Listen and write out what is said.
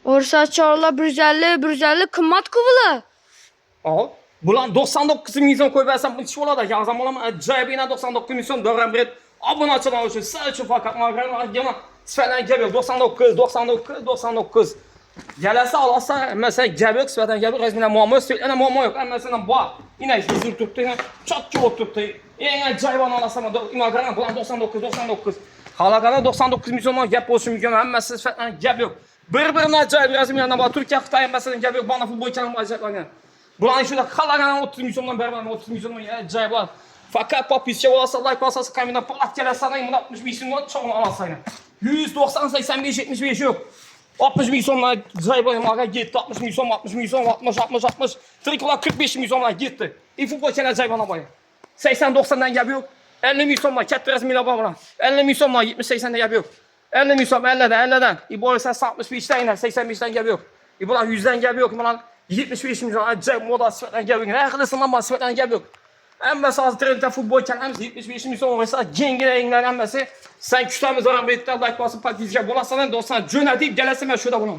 Orsa çorla 150 kımmat kıvılı. Al. Bulan 99 milyon koy versem bu iş oladı. Yazam olamam. Acayip yine 99 milyon dövrem bir abone açılan için. Sadece fakat mağaranın gene sifeden geliyor. 99. Gelese alasa mesela geliyor sifeden geliyor. Resmine muamma söylenen muamma yok. Mesela bu yine hizim tuttu. Çok çok tuttu. En acayip anlasam mağaranın bulan 99. Halakada 99 milyon gap olsun milyon. Mesela sifeden geliyor. Bir acayip resmine bak. Türkiye Xitay mesela geliyor. Bana futbol çalım acayip. Bulan şurada kalaganan 30 milyondan beraber 30 milyondan ya acayip var. Fakat papis şey olsa like basası kamyondan Polat gele sana 60 milyon çok alasaydı. 190 85 75 yok. 60 milyonla acayip var. Maga gitti 60 milyon 60. Trikola 45 milyonla gitti. Futbol için acayip ana boyu. 80 90'dan geliyor. 50 milyonla kettirez milyon var. 50 milyonla 70 80'den geliyor. 50 milyon 50'den. İbo ise 65'ten 85'ten geliyor. İbo'lar 100'den geliyor. İbo'lar 75 milyon acayip moda sifetlen geliyor. Ne kılısından bana sifetlen geliyor. En mesela trendde futbol kendimiz 75 milyon olursa gengine engler en mesela sen küçüğümüz var. Bir de like basıp patlayacak. Buna sana 90 cöne deyip gelesin ben şurada bunu.